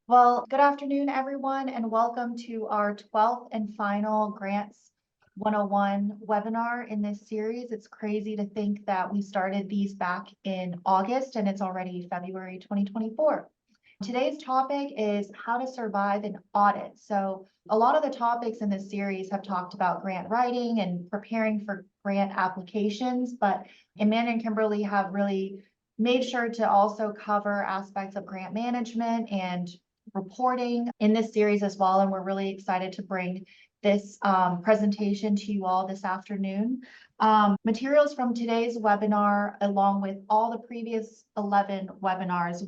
Well, good afternoon, everyone, and welcome to our 12th and final Grants 101 webinar in this series. It's crazy to think that we started these back in August and it's already February 2024. Today's topic is how to survive an audit. So a lot of the topics in this series have talked about grant writing and preparing for grant applications, but Amanda and Kimberly have really made sure to also cover aspects of grant management and reporting in this series as well. And we're really excited to bring this presentation to you all this afternoon. Materials from today's webinar, along with all the previous 11 webinars,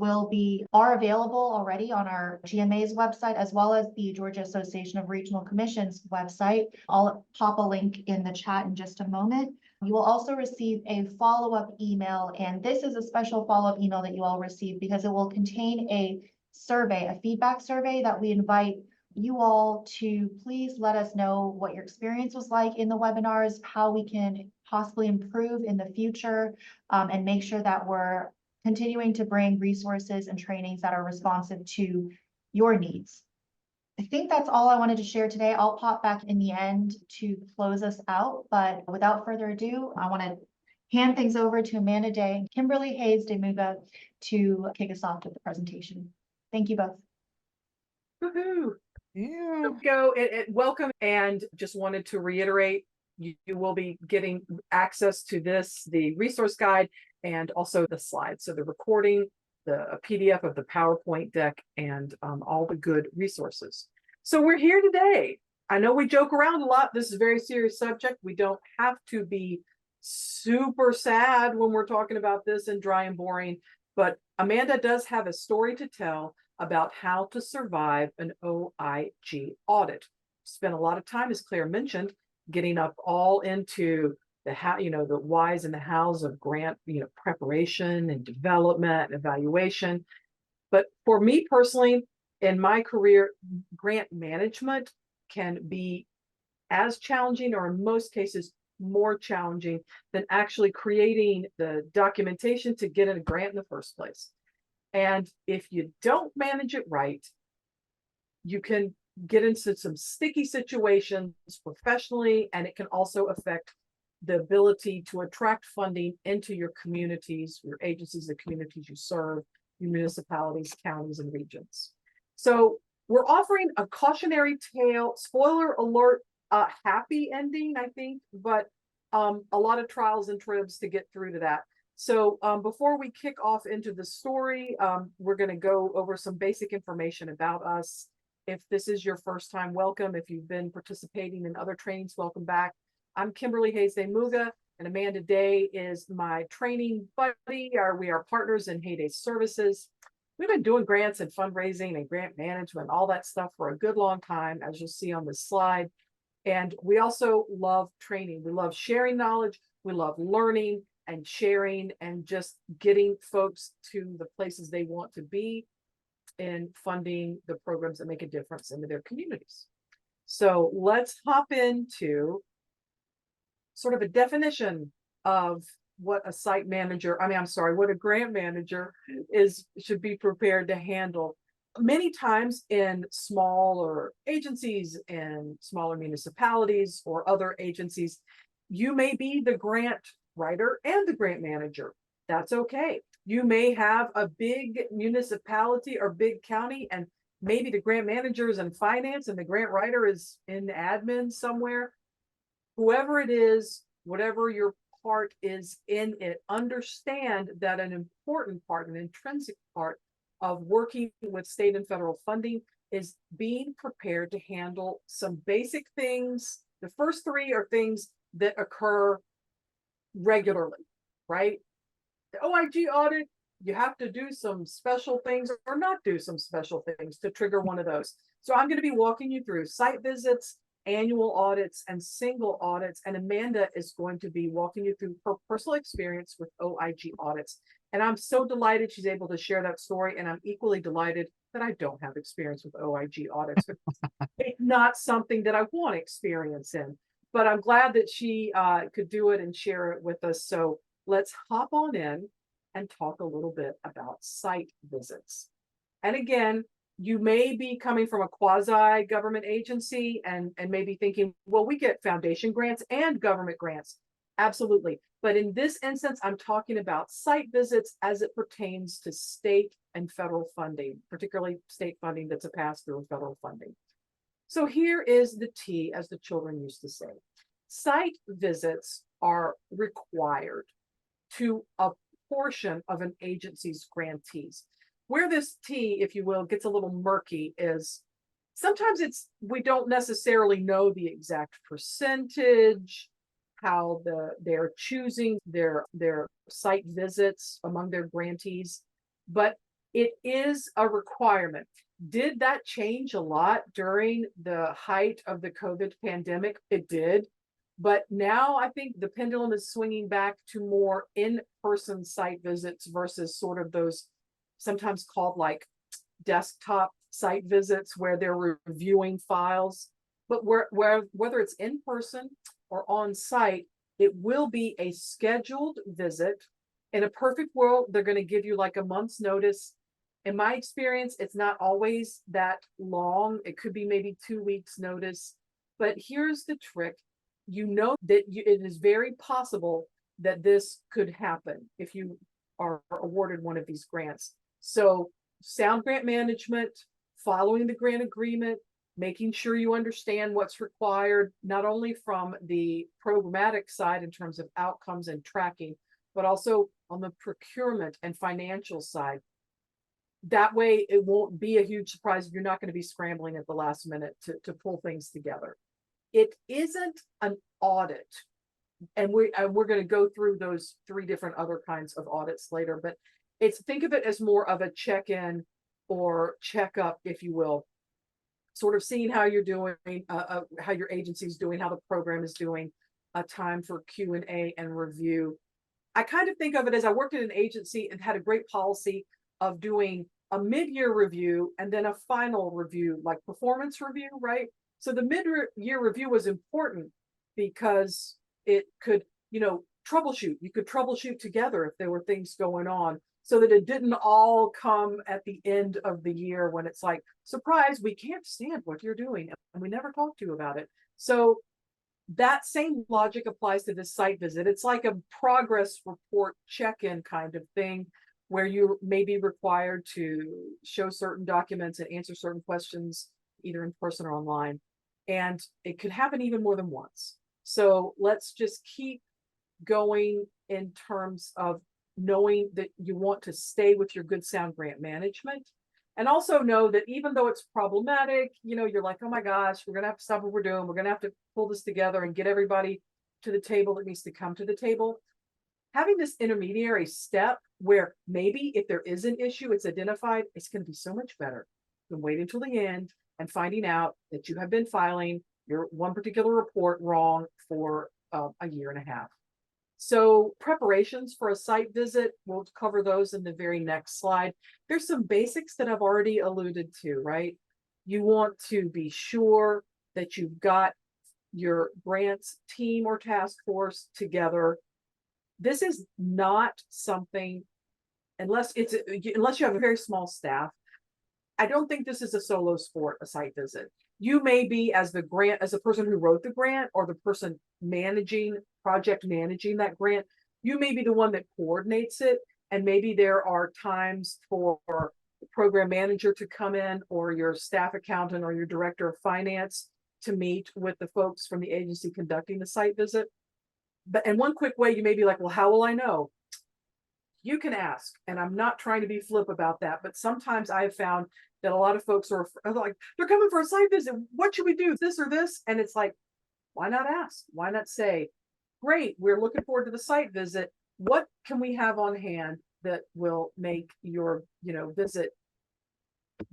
are available already on our GMA's website, as well as the Georgia Association of Regional Commissions website. I'll pop a link in the chat in just a moment. You will also receive a follow-up email, and this is a special follow-up email that you all receive because it will contain a survey, a feedback survey that we invite you all to please let us know what your experience was like in the webinars, how we can possibly improve in the future, and make sure that we're continuing to bring resources and trainings that are responsive to your needs. I think that's all I wanted to share today. I'll pop back in the end to close us out, but without further ado, I want to hand things over to Amanda Day and Kimberly Hayes de Muga to kick us off with the presentation. Thank you both. Woohoo! Yeah. Go. Welcome, and just wanted to reiterate, you will be getting access to the resource guide, and also the slides. So the recording, a PDF of the PowerPoint deck, and all the good resources. So we're here today. I know we joke around a lot. This is a very serious subject. We don't have to be super sad when we're talking about this and dry and boring, but Amanda does have a story to tell about how to survive an OIG audit. Spent a lot of time, as Claire mentioned, getting up all into the how, the whys and the hows of grant, preparation and development and evaluation. But for me personally, in my career, grant management can be as challenging, or in most cases, more challenging than actually creating the documentation to get a grant in the first place. And if you don't manage it right, you can get into some sticky situations professionally, and it can also affect the ability to attract funding into your communities, your agencies, the communities you serve, your municipalities, counties, and regions. So we're offering a cautionary tale, spoiler alert, happy ending, I think, but a lot of trials and tribs to get through to that. So before we kick off into the story, we're going to go over some basic information about us. If this is your first time, welcome. If you've been participating in other trainings, welcome back. I'm Kimberly Hayes de Muga, and Amanda Day is my training buddy. We are partners in Heyday Services. We've been doing grants and fundraising and grant management, all that stuff for a good long time, as you'll see on this slide. And we also love training. We love sharing knowledge. We love learning and sharing and just getting folks to the places they want to be in funding the programs that make a difference in their communities. So let's hop into sort of a definition of what a site manager, what a grant manager should be prepared to handle. Many times in smaller agencies and smaller municipalities or other agencies, you may be the grant writer and the grant manager. That's okay. You may have a big municipality or big county, and maybe the grant manager is in finance and the grant writer is in admin somewhere. Whoever it is, whatever your part is in it, understand that an important part, an intrinsic part of working with state and federal funding is being prepared to handle some basic things. The first three are things that occur regularly, right? The OIG audit, you have to do some special things or not do some special things to trigger one of those. So I'm going to be walking you through site visits, annual audits, and single audits. And Amanda is going to be walking you through her personal experience with OIG audits. And I'm so delighted she's able to share that story. And I'm equally delighted that I don't have experience with OIG audits. It's not something that I want experience in, but I'm glad that she could do it and share it with us. So let's hop on in and talk a little bit about site visits. And again, You may be coming from a quasi government agency and maybe thinking, well, we get foundation grants and government grants. Absolutely. But in this instance, I'm talking about site visits as it pertains to state and federal funding, particularly state funding that's a pass-through federal funding. So here is the T, as the children used to say. Site visits are required to a portion of an agency's grantees. Where this T, if you will, gets a little murky is sometimes we don't necessarily know the exact percentage, how they're choosing their site visits among their grantees, but it is a requirement. Did that change a lot during the height of the COVID pandemic? It did. But now I think the pendulum is swinging back to more in-person site visits versus sort of those sometimes called like desktop site visits where they're reviewing files. But whether it's in person or on site, it will be a scheduled visit. In a perfect world, they're going to give you like a month's notice. In my experience, it's not always that long. It could be maybe 2 weeks notice. But here's the trick. You know that it is very possible that this could happen if you are awarded one of these grants. So sound grant management, following the grant agreement, making sure you understand what's required, not only from the programmatic side in terms of outcomes and tracking, but also on the procurement and financial side. That way, it won't be a huge surprise. You're not going to be scrambling at the last minute to pull things together. It isn't an audit. And we're going to go through those 3 different other kinds of audits later, but think of it as more of a check-in or checkup, if you will, sort of seeing how you're doing, how your agency's doing, how the program is doing, a time for Q&A and review. I kind of think of it as I worked in an agency and had a great policy of doing a mid-year review and then a final review, like performance review, right? So the mid-year review was important because it could, troubleshoot. You could troubleshoot together if there were things going on so that it didn't all come at the end of the year when it's like, surprise, we can't stand what you're doing and we never talked to you about it. So that same logic applies to this site visit. It's like a progress report check-in kind of thing where you may be required to show certain documents and answer certain questions, either in person or online. And it could happen even more than once. So let's just keep going in terms of knowing that you want to stay with your good sound grant management. And also know that even though it's problematic, you're like, oh my gosh, we're going to have to stop what we're doing. We're going to have to pull this together and get everybody to the table that needs to come to the table. Having this intermediary step where maybe if there is an issue, it's identified, it's going to be so much better than waiting until the end and finding out that you have been filing your one particular report wrong for a year and a half. So preparations for a site visit, we'll cover those in the very next slide. There's some basics that I've already alluded to, right? You want to be sure that you've got your grants team or task force together. This is not something, unless you have a very small staff, I don't think this is a solo sport, a site visit. You may be as the person who wrote the grant or the person project managing that grant, you may be the one that coordinates it. And maybe there are times for the program manager to come in or your staff accountant or your director of finance to meet with the folks from the agency conducting the site visit. And one quick way you may be like, well, how will I know? You can ask, and I'm not trying to be flip about that, but sometimes I have found that a lot of folks are like, they're coming for a site visit. What should we do? This or this? And it's like, why not ask? Why not say, great, we're looking forward to the site visit. What can we have on hand that will make your, visit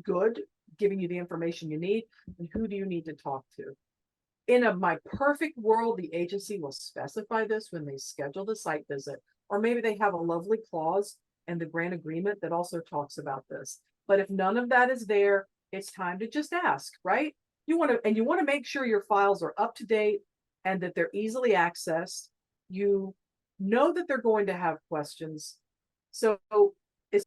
good, giving you the information you need, and who do you need to talk to? In my perfect world, the agency will specify this when they schedule the site visit, or maybe they have a lovely clause in the grant agreement that also talks about this. But if none of that is there, it's time to just ask, right? You want to make sure your files are up to date and that they're easily accessed. You know that they're going to have questions. So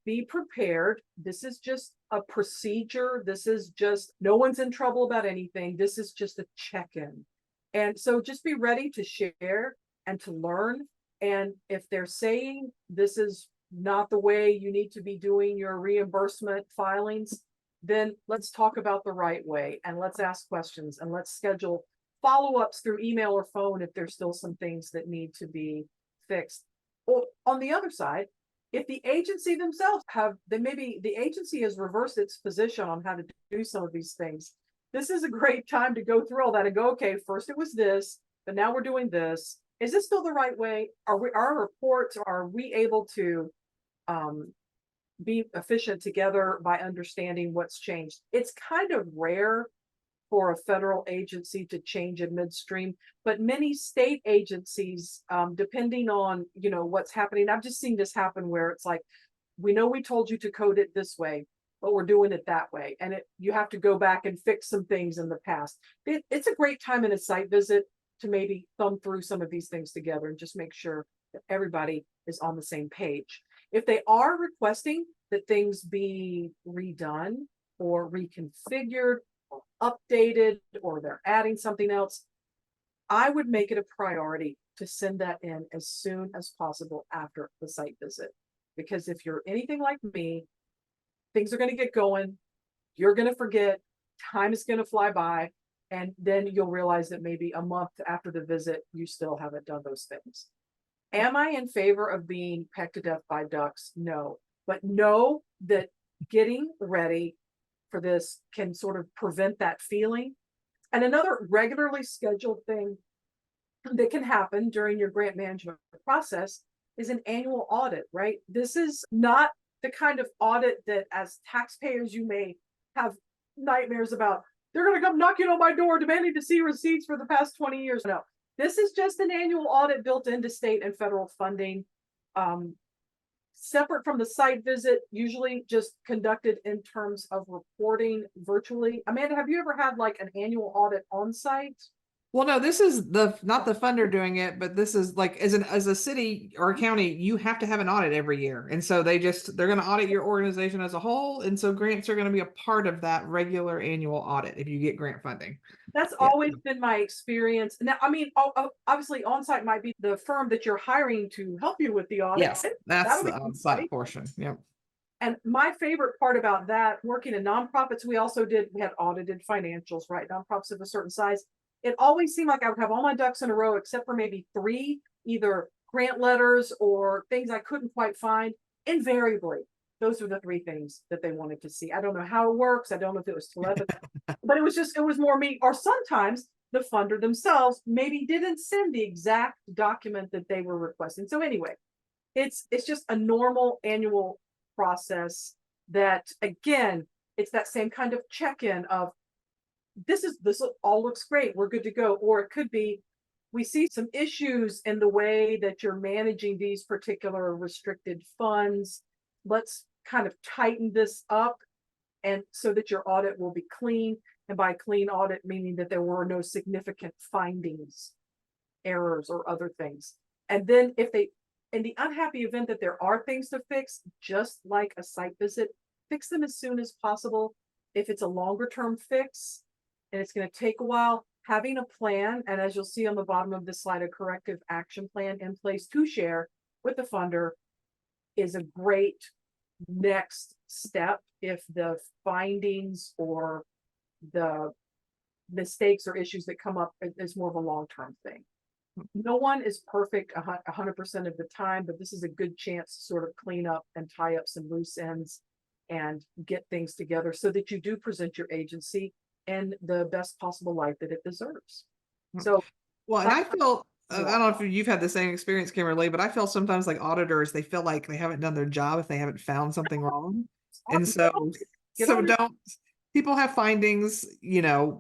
be prepared. This is just a procedure. This is just, no one's in trouble about anything. This is just a check-in. And so just be ready to share and to learn. And if they're saying this is not the way you need to be doing your reimbursement filings, then let's talk about the right way, and let's ask questions, and let's schedule follow-ups through email or phone if there's still some things that need to be fixed. Or on the other side, if the agency themselves maybe the agency has reversed its position on how to do some of these things, this is a great time to go through all that and go, okay, first it was this, but now we're doing this. Is this still the right way? Our reports, are we able to be efficient together by understanding what's changed? It's kind of rare for a federal agency to change in midstream, but many state agencies, depending on, what's happening, I've just seen this happen where it's like, we know we told you to code it this way, but we're doing it that way. And you have to go back and fix some things in the past. It's a great time in a site visit to maybe thumb through some of these things together and just make sure that everybody is on the same page. If they are requesting that things be redone or reconfigured or updated, or they're adding something else, I would make it a priority to send that in as soon as possible after the site visit. Because if you're anything like me, things are going to get going, you're going to forget, time is going to fly by, and then you'll realize that maybe a month after the visit, you still haven't done those things. Am I in favor of being pecked to death by ducks? No, but know that getting ready for this can sort of prevent that feeling. And another regularly scheduled thing that can happen during your grant management process is an annual audit, right? This is not the kind of audit that as taxpayers you may have nightmares about. They're going to come knocking on my door demanding to see receipts for the past 20 years. No, this is just an annual audit built into state and federal funding. Separate from the site visit, usually just conducted in terms of reporting virtually. Amanda, have you ever had like an annual audit on site? Well, no, this is not the funder doing it, but this is like as a city or a county, you have to have an audit every year. And so they're going to audit your organization as a whole. And so grants are going to be a part of that regular annual audit if you get grant funding. That's always been my experience. Now, I mean, obviously on-site might be the firm that you're hiring to help you with the audit. Yes, that's the on-site portion. Yep. And my favorite part about that, working in nonprofits, we had audited financials, right? Nonprofits of a certain size. It always seemed like I would have all my ducks in a row, except for maybe 3, either grant letters or things I couldn't quite find. Invariably, those were the 3 things that they wanted to see. I don't know how it works. I don't know if it was telepathy, but it was more me. Or sometimes the funder themselves maybe didn't send the exact document that they were requesting. So anyway, it's just a normal annual process that, again, it's that same kind of check-in of, this all looks great, we're good to go. Or it could be, we see some issues in the way that you're managing these particular restricted funds. Let's kind of tighten this up, and so that your audit will be clean. And by clean audit, meaning that there were no significant findings, errors, or other things. And then in the unhappy event that there are things to fix, just like a site visit, fix them as soon as possible. If it's a longer term fix and it's going to take a while, having a plan, and as you'll see on the bottom of the slide, a corrective action plan in place to share with the funder is a great next step if the findings or the mistakes or issues that come up is more of a long-term thing. No one is perfect 100% of the time, but this is a good chance to sort of clean up and tie up some loose ends and get things together so that you do present your agency in the best possible light that it deserves. So, well, and I feel, I don't know if you've had the same experience, Kimberly, but I feel sometimes like auditors, they feel like they haven't done their job if they haven't found something wrong. And so don't, people have findings,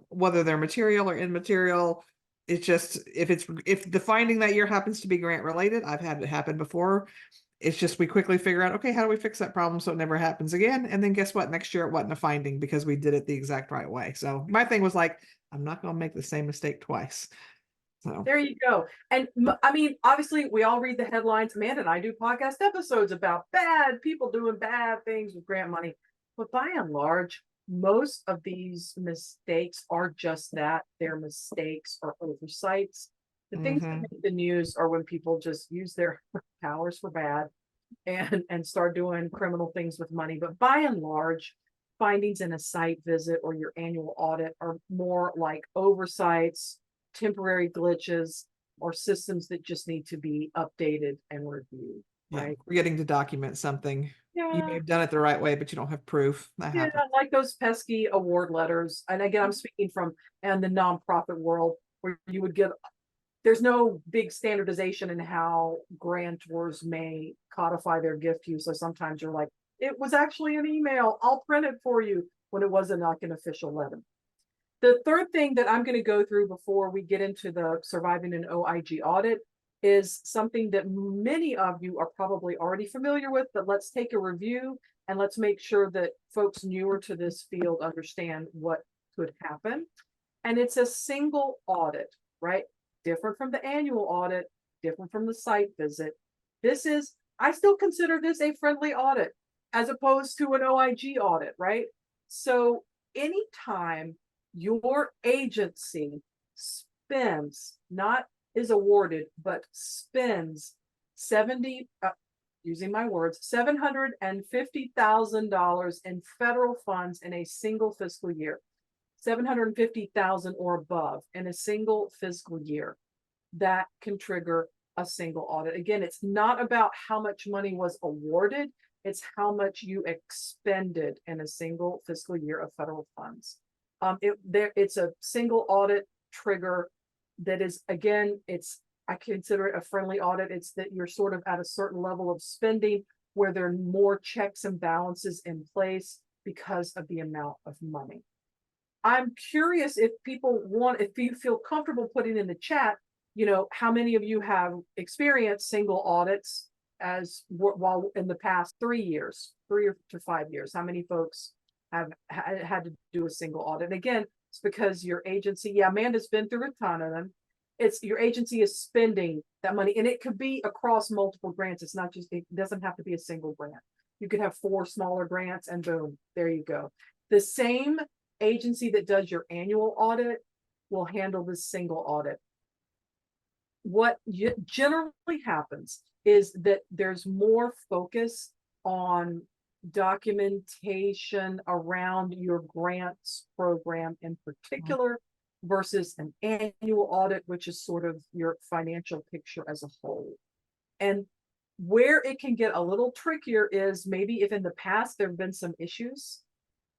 whether they're material or immaterial. It's just, if the finding that year happens to be grant related, I've had it happen before. It's just, we quickly figure out, okay, how do we fix that problem so it never happens again? And then guess what? Next year it wasn't a finding because we did it the exact right way. So my thing was like, I'm not going to make the same mistake twice. So there you go. And I mean, obviously we all read the headlines. Amanda and I do podcast episodes about bad people doing bad things with grant money. But by and large, most of these mistakes are just that, they're mistakes or oversights. The things that Mhm. make the news are when people just use their powers for bad and start doing criminal things with money. But by and large, findings in a site visit or your annual audit are more like oversights, temporary glitches, or systems that just need to be updated and reviewed, Yeah, right? forgetting to document something. You may Yeah. have done it the right way, but you don't have proof. That Yeah, happens. like those pesky award letters. And again, I'm speaking from and the nonprofit world where you would get there's no big standardization in how grantors may codify their gift to you. So sometimes you're like, it was actually an email. I'll print it for you when it wasn't like an official letter. The third thing that I'm going to go through before we get into the surviving an OIG audit is something that many of you are probably already familiar with, but let's take a review and let's make sure that folks newer to this field understand what could happen. And it's a single audit, right? Different from the annual audit, different from the site visit. I still consider this a friendly audit as opposed to an OIG audit, right? So anytime your agency spends, not is awarded, but spends 70, using my words, $750,000 in federal funds in a single fiscal year, 750,000 or above in a single fiscal year, that can trigger a single audit. Again, it's not about how much money was awarded, it's how much you expended in a single fiscal year of federal funds. It's a single audit trigger that is, again, I consider it a friendly audit. It's that you're sort of at a certain level of spending where there are more checks and balances in place because of the amount of money. I'm curious if if you feel comfortable putting in the chat, how many of you have experienced single audits while in the past 3 to 5 years? How many folks have had to do a single audit? And again, it's because your agency, yeah, Amanda's been through a ton of them. It's your agency is spending that money, and it could be across multiple grants. It doesn't have to be a single grant. You could have 4 smaller grants and boom, there you go. The same agency that does your annual audit will handle this single audit. What generally happens is that there's more focus on documentation around your grants program in particular versus an annual audit, which is sort of your financial picture as a whole. And where it can get a little trickier is maybe if in the past there have been some issues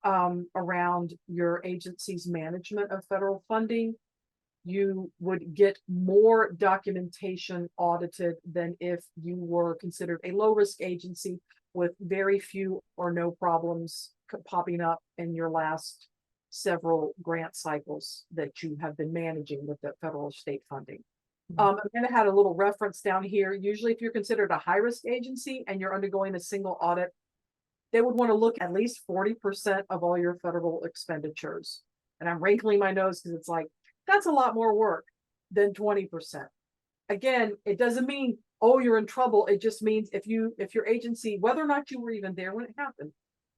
around your agency's management of federal funding, you would get more documentation audited than if you were considered a low risk agency with very few or no problems popping up in your last several grant cycles that you have been managing with the federal or state funding. Amanda had a little reference down here. Usually if you're considered a high risk agency and you're undergoing a single audit, they would want to look at least 40% of all your federal expenditures. And I'm wrinkling my nose because it's like, that's a lot more work than 20%. Again, it doesn't mean, oh, you're in trouble. It just means if your agency, whether or not you were even there when it happened,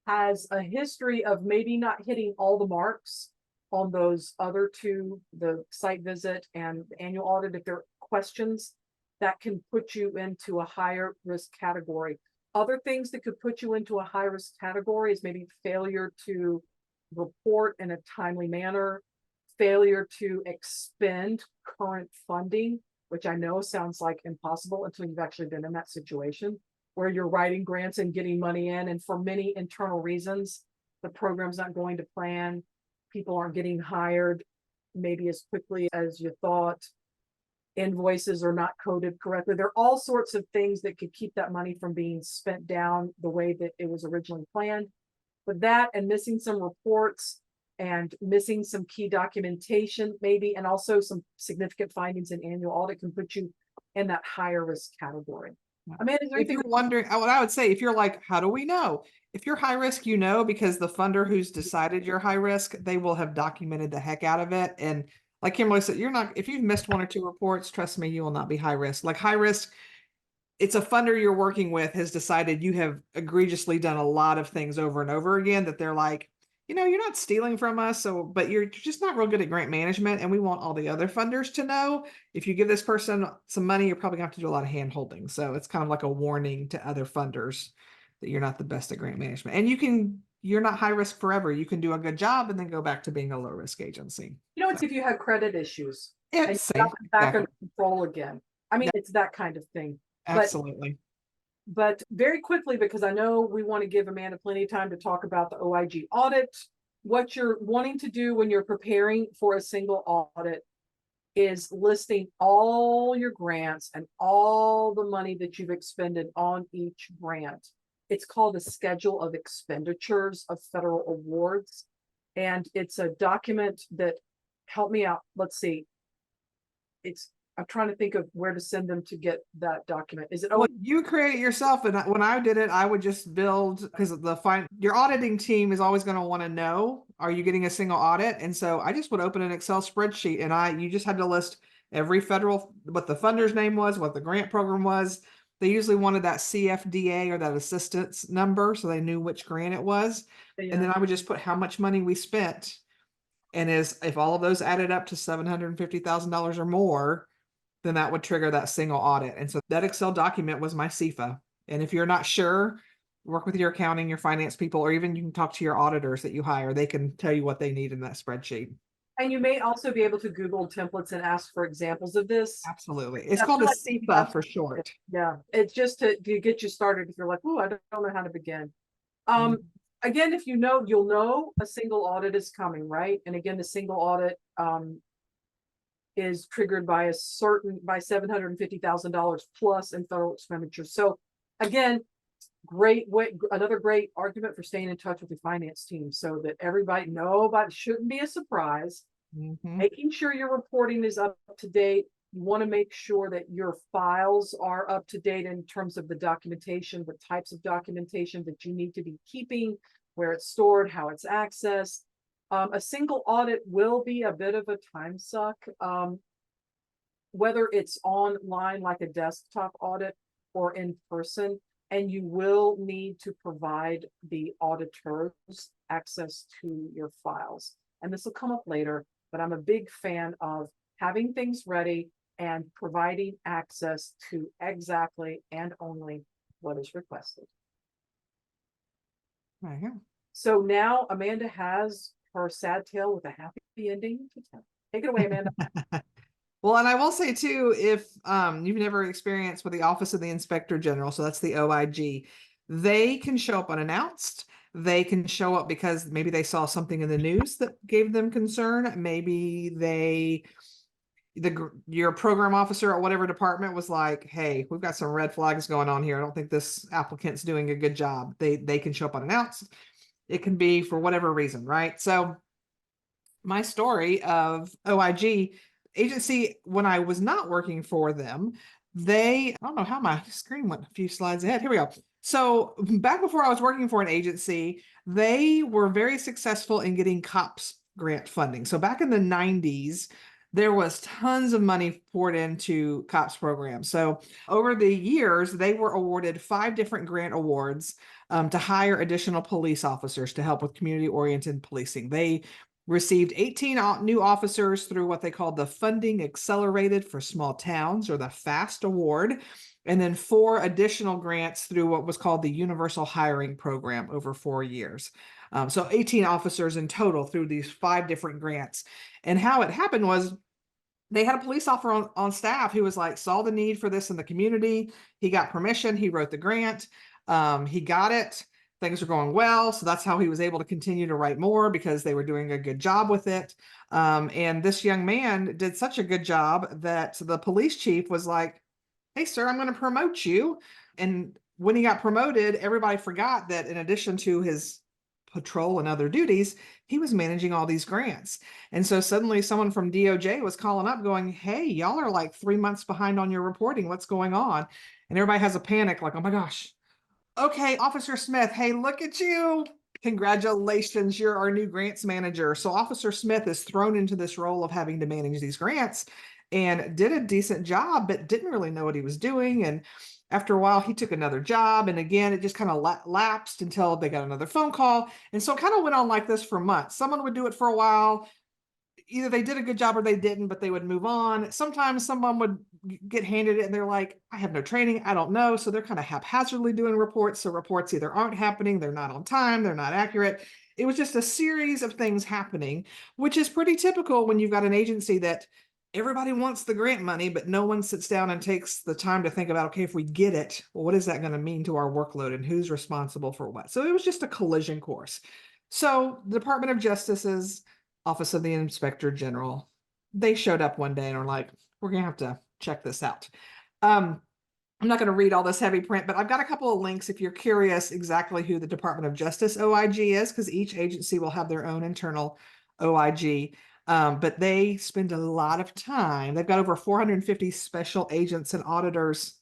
has a history of maybe not hitting all the marks on those other two, the site visit and the annual audit, if there are questions, that can put you into a higher risk category. Other things that could put you into a high risk category is maybe failure to report in a timely manner, failure to expend current funding, which I know sounds like impossible until you've actually been in that situation where you're writing grants and getting money in. And for many internal reasons, the program's not going to plan. People aren't getting hired maybe as quickly as you thought. Invoices are not coded correctly. There are all sorts of things that could keep that money from being spent down the way that it was originally planned. But that and missing some reports and missing some key documentation, maybe, and also some significant findings in annual audit can put you in that higher risk category. Amanda, is there If anything? you're wondering, what I would say, if you're like, how do we know? If you're high risk, because the funder who's decided you're high risk, they will have documented the heck out of it. And like Kimberly said, if you've missed 1 or 2 reports, trust me, you will not be high risk. Like high risk, it's a funder you're working with has decided you have egregiously done a lot of things over and over again that they're like, you're not stealing from us, but you're just not real good at grant management. And we want all the other funders to know if you give this person some money, you're probably gonna have to do a lot of hand holding. So it's kind of like a warning to other funders that you're not the best at grant management. And you're not high risk forever. You can do a good job and then go back to being a low risk agency. It's if you have credit issues Yeah, and you same. got them back Exactly. under control again. I mean, it's that kind of thing. Absolutely. But very quickly, because I know we want to give Amanda plenty of time to talk about the OIG audit, what you're wanting to do when you're preparing for a single audit is listing all your grants and all the money that you've expended on each grant. It's called a schedule of expenditures of federal awards. And it's a document that, help me out. Let's see. I'm trying to think of where to send them to get that document. Is it? Well, you create it yourself, and when I did it, I would just build, because your auditing team is always going to want to know, are you getting a single audit? And so I just would open an Excel spreadsheet, and you just had to list every federal, what the funder's name was, what the grant program was. They usually wanted that CFDA or that assistance number, so they knew which grant it was. And then I would just put how much money we spent, and if all of those added up to $750,000 or more, then that would trigger that single audit. And so that Excel document was my CFA. And if you're not sure, work with your accounting, your finance people, or even you can talk to your auditors that you hire. They can tell you what they need in that spreadsheet. And you may also be able to Google templates and ask for examples of this. Absolutely. It's called a CFA for short. Yeah. It's just to get you started if you're like, oh, I don't know how to begin. Again, if you'll know a single audit is coming, right? And again, the single audit is triggered by $750,000 plus in federal expenditures. So again, another great argument for staying in touch with your finance team so that nobody shouldn't be a surprise. Making sure your reporting is up to date. You want to make sure that your files are up to date in terms of the documentation, the types of documentation that you need to be keeping, where it's stored, how it's accessed. A single audit will be a bit of a time suck, whether it's online like a desktop audit or in person, and you will need to provide the auditors access to your files. And this will come up later, but I'm a big fan of having things ready and providing access to exactly and only what is requested. There you go. So now Amanda has her sad tale with a happy ending to tell. Take it away, Amanda. Well, and I will say too, if you've never experienced with the Office of the Inspector General, so that's the OIG, they can show up unannounced. They can show up because maybe they saw something in the news that gave them concern. Maybe your program officer at whatever department was like, hey, we've got some red flags going on here. I don't think this applicant's doing a good job. They can show up unannounced. It can be for whatever reason, right? So my story of OIG agency, when I was not working for them, I don't know how my screen went a few slides ahead. Here we go. So back before I was working for an agency, they were very successful in getting COPS grant funding. So back in the 90s, there was tons of money poured into COPS programs. So over the years, they were awarded 5 different grant awards to hire additional police officers to help with community-oriented policing. They received 18 new officers through what they called the Funding Accelerated for Small Towns, or the FAST award, and then 4 additional grants through what was called the Universal Hiring Program over 4 years. So 18 officers in total through these 5 different grants. And how it happened was they had a police officer on staff who was like, saw the need for this in the community. He got permission. He wrote the grant. He got it. Things are going well. So that's how he was able to continue to write more, because they were doing a good job with it. And this young man did such a good job that the police chief was like, hey, sir, I'm going to promote you. And when he got promoted, everybody forgot that in addition to his patrol and other duties, he was managing all these grants. And so suddenly someone from DOJ was calling up going, hey, y'all are like 3 months behind on your reporting. What's going on? And everybody has a panic like, oh my gosh. Okay, Officer Smith, hey, look at you. Congratulations, you're our new grants manager. So Officer Smith is thrown into this role of having to manage these grants. and did a decent job, but didn't really know what he was doing. And after a while, he took another job. And again, it just kind of lapsed until they got another phone call. And so it kind of went on like this for months. Someone would do it for a while. Either they did a good job or they didn't, but they would move on. Sometimes someone would get handed it and they're like, I have no training, I don't know. So they're kind of haphazardly doing reports. So reports either aren't happening, they're not on time, they're not accurate. It was just a series of things happening, which is pretty typical when you've got an agency that everybody wants the grant money, but no one sits down and takes the time to think about, okay, if we get it, well, what is that going to mean to our workload and who's responsible for what? So it was just a collision course. So the Department of Justice's Office of the Inspector General, they showed up one day and were like, we're going to have to check this out. I'm not going to read all this heavy print, but I've got a couple of links if you're curious exactly who the Department of Justice OIG is, because each agency will have their own internal OIG. But they spend a lot of time. They've got over 450 special agents and auditors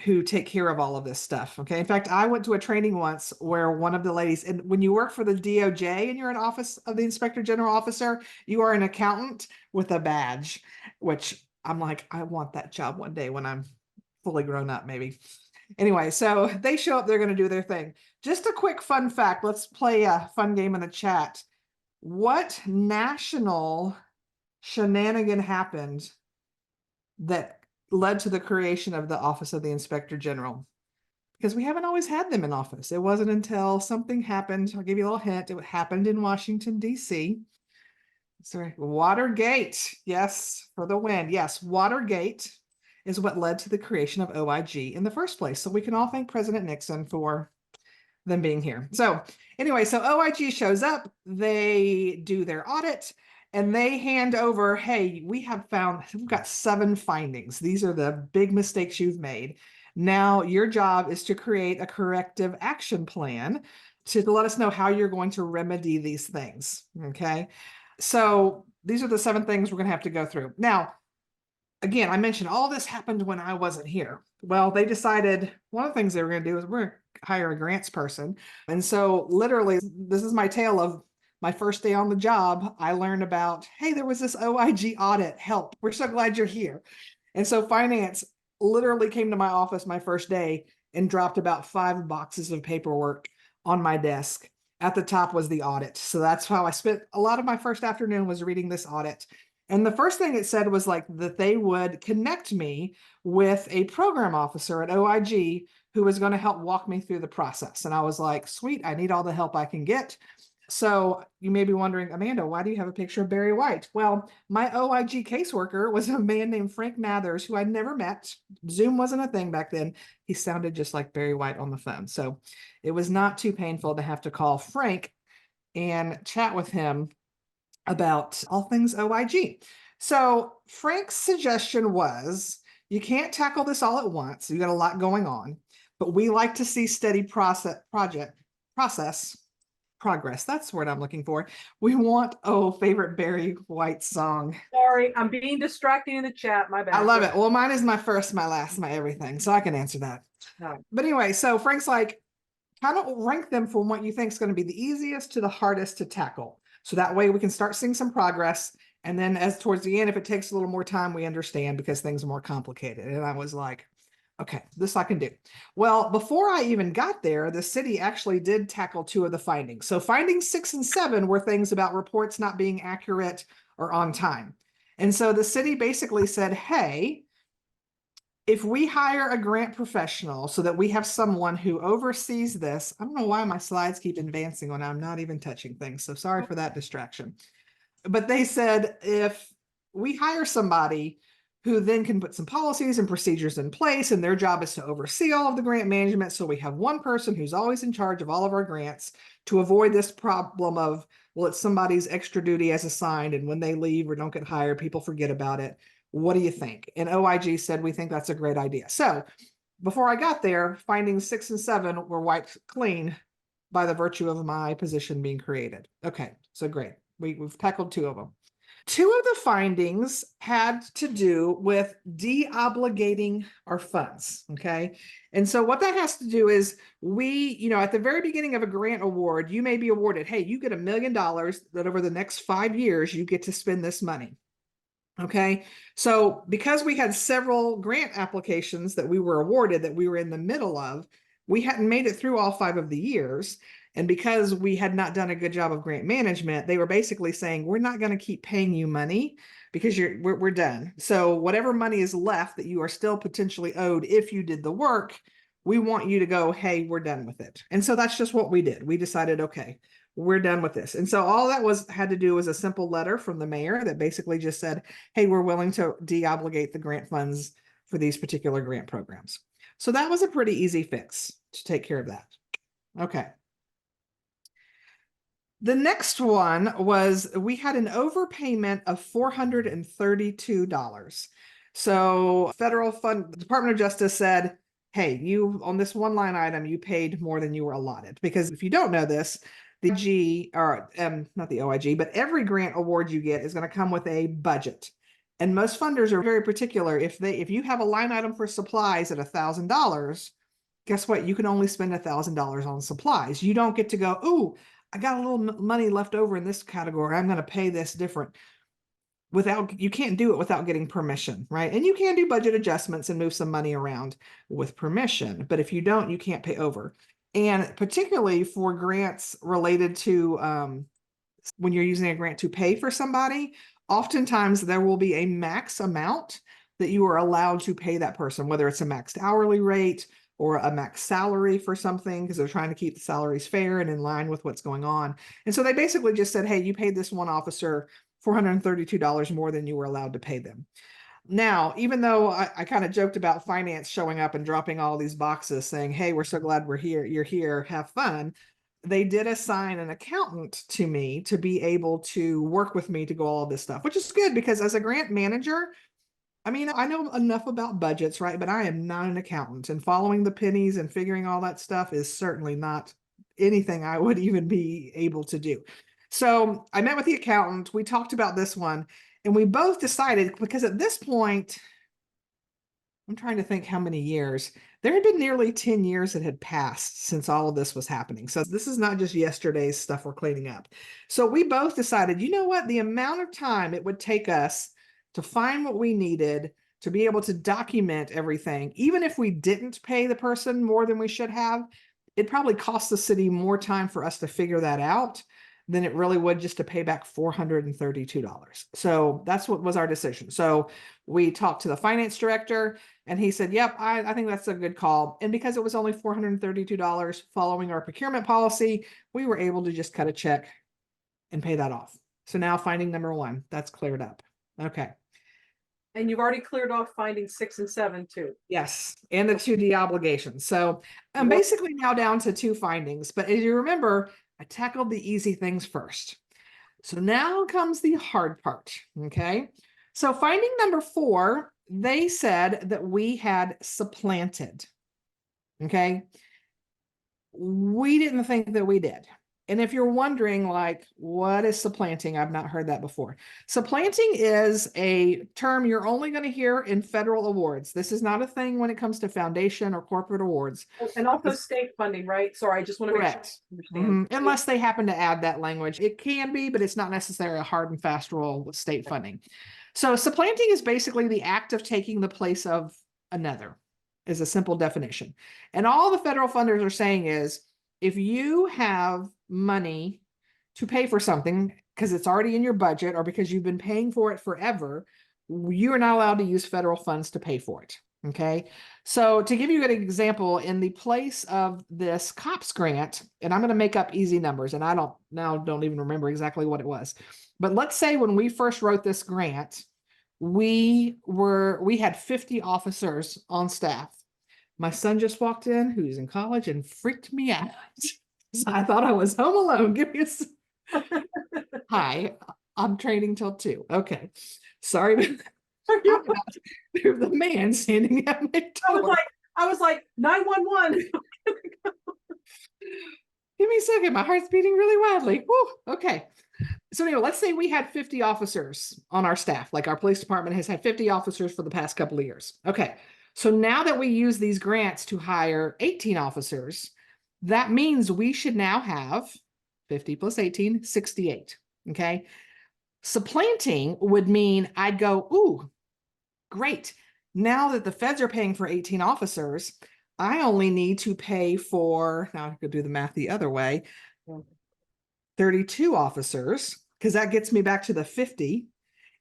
who take care of all of this stuff. Okay. In fact, I went to a training once where one of the ladies, and when you work for the DOJ and you're an Office of the Inspector General officer, you are an accountant with a badge, which I'm like, I want that job one day when I'm fully grown up, maybe. Anyway, so they show up, they're going to do their thing. Just a quick fun fact. Let's play a fun game in the chat. What national shenanigan happened that led to the creation of the Office of the Inspector General? Because we haven't always had them in office. It wasn't until something happened. I'll give you a little hint. It happened in Washington, D.C. Sorry, Watergate. Yes, for the win. Yes, Watergate is what led to the creation of OIG in the first place. So we can all thank President Nixon for them being here. So anyway, so OIG shows up, they do their audit, and they hand over, hey, we've got 7 findings. These are the big mistakes you've made. Now your job is to create a corrective action plan to let us know how you're going to remedy these things. Okay. So these are the 7 things we're going to have to go through. Now, again, I mentioned all this happened when I wasn't here. Well, they decided one of the things they were going to do is we're going to hire a grants person. And so literally, this is my tale of my first day on the job. I learned about, hey, there was this OIG audit. Help. We're so glad you're here. And so finance literally came to my office my first day and dropped about 5 boxes of paperwork on my desk. At the top was the audit. So that's how I spent a lot of my first afternoon was reading this audit. And the first thing it said was like that they would connect me with a program officer at OIG who was going to help walk me through the process. And I was like, sweet, I need all the help I can get. So you may be wondering, Amanda, why do you have a picture of Barry White? Well, my OIG caseworker was a man named Frank Mathers, who I'd never met. Zoom wasn't a thing back then. He sounded just like Barry White on the phone. So it was not too painful to have to call Frank and chat with him about all things OIG. So Frank's suggestion was, you can't tackle this all at once. You got a lot going on, but we like to see steady progress. That's the word I'm looking for. We want, favorite Barry White song. Sorry, I'm being distracting in the chat. My bad. I love it. Well, mine is my first, my last, my everything. So I can answer that. No. But anyway, so Frank's like, kind of rank them from what you think is going to be the easiest to the hardest to tackle. So that way we can start seeing some progress. And then as towards the end, if it takes a little more time, we understand because things are more complicated. And I was like, okay, this I can do. Well, before I even got there, the city actually did tackle 2 of the findings. So findings 6 and 7 were things about reports not being accurate or on time. And so the city basically said, hey, if we hire a grant professional so that we have someone who oversees this, I don't know why my slides keep advancing when I'm not even touching things. So sorry for that distraction. But they said, if we hire somebody who then can put some policies and procedures in place, and their job is to oversee all of the grant management. So we have one person who's always in charge of all of our grants to avoid this problem of, well, it's somebody's extra duty as assigned, and when they leave or don't get hired, people forget about it. What do you think? And OIG said, we think that's a great idea. So before I got there, findings 6 and 7 were wiped clean by the virtue of my position being created. Okay, so great. We've tackled 2 of them. 2 of the findings had to do with de-obligating our funds. Okay. And so what that has to do is at the very beginning of a grant award, you may be awarded, hey, you get $1 million that over the next 5 years, you get to spend this money. Okay, so because we had several grant applications that we were awarded that we were in the middle of, we hadn't made it through all 5 of the years. And because we had not done a good job of grant management, they were basically saying, we're not going to keep paying you money because we're done. So whatever money is left that you are still potentially owed if you did the work, we want you to go, hey, we're done with it. And so that's just what we did. We decided, okay, we're done with this. And so all that had to do was a simple letter from the mayor that basically just said, hey, we're willing to de-obligate the grant funds for these particular grant programs. So that was a pretty easy fix to take care of that. Okay. The next one was we had an overpayment of $432. So federal fund, the Department of Justice said, hey, you on this one line item, you paid more than you were allotted. Because if you don't know this, the G or not the OIG, but every grant award you get is going to come with a budget. And most funders are very particular. If you have a line item for supplies at $1,000, guess what? You can only spend $1,000 on supplies. You don't get to go, ooh, I got a little money left over in this category. I'm going to pay this different. You can't do it without getting permission, right? And you can do budget adjustments and move some money around with permission. But if you don't, you can't pay over. And particularly for grants related to when you're using a grant to pay for somebody, oftentimes there will be a max amount that you are allowed to pay that person, whether it's a maxed hourly rate or a max salary for something, because they're trying to keep the salaries fair and in line with what's going on. And so they basically just said, hey, you paid this one officer $432 more than you were allowed to pay them. Now, even though I kind of joked about finance showing up and dropping all these boxes saying, hey, we're so glad we're here, you're here, have fun, they did assign an accountant to me to be able to work with me to go all this stuff, which is good because as a grant manager, I mean, I know enough about budgets, right? But I am not an accountant, and following the pennies and figuring all that stuff is certainly not anything I would even be able to do. So I met with the accountant. We talked about this one, and we both decided, because at this point, I'm trying to think how many years. There had been nearly 10 years that had passed since all of this was happening. So this is not just yesterday's stuff we're cleaning up. So we both decided, you know what? The amount of time it would take us to find what we needed, to be able to document everything, even if we didn't pay the person more than we should have, it probably cost the city more time for us to figure that out than it really would just to pay back $432. So that's what was our decision. So we talked to the finance director and he said, yep, I think that's a good call. And because it was only $432 following our procurement policy, we were able to just cut a check and pay that off. So now finding number 1, that's cleared up. Okay. And you've already cleared off finding 6 and 7 too. Yes, and the 2 de-obligations. So I'm basically now down to 2 findings. But as you remember, I tackled the easy things first. So now comes the hard part. Okay. So finding number 4, they said that we had supplanted. Okay. We didn't think that we did. And if you're wondering, like, what is supplanting? I've not heard that before. Supplanting is a term you're only going to hear in federal awards. This is not a thing when it comes to foundation or corporate awards. And also state funding, right? Sorry, I just want to make sure I understand. Unless they happen to add that language. It can be, but it's not necessarily a hard and fast rule with state funding. So supplanting is basically the act of taking the place of another, is a simple definition. And all the federal funders are saying is, if you have money to pay for something because it's already in your budget or because you've been paying for it forever, you are not allowed to use federal funds to pay for it. Okay. So to give you an example, in the place of this COPS grant, and I'm going to make up easy numbers, and I don't even remember exactly what it was. But let's say when we first wrote this grant, we had 50 officers on staff. My son just walked in, who's in college, and freaked me out. So I thought I was home alone. Give me a Hi, I'm training till 2. Okay. Sorry. There's the man standing at my door. I was like 911. Give me a second. My heart's beating really wildly. Whew. Okay. So anyway, let's say we had 50 officers on our staff. Like our police department has had 50 officers for the past couple of years. Okay. So now that we use these grants to hire 18 officers, that means we should now have 50 plus 18, 68. Okay. Supplanting would mean I'd go, ooh, great. Now that the feds are paying for 18 officers, I only need to pay for, now I could do the math the other way, 32 officers, because that gets me back to the 50.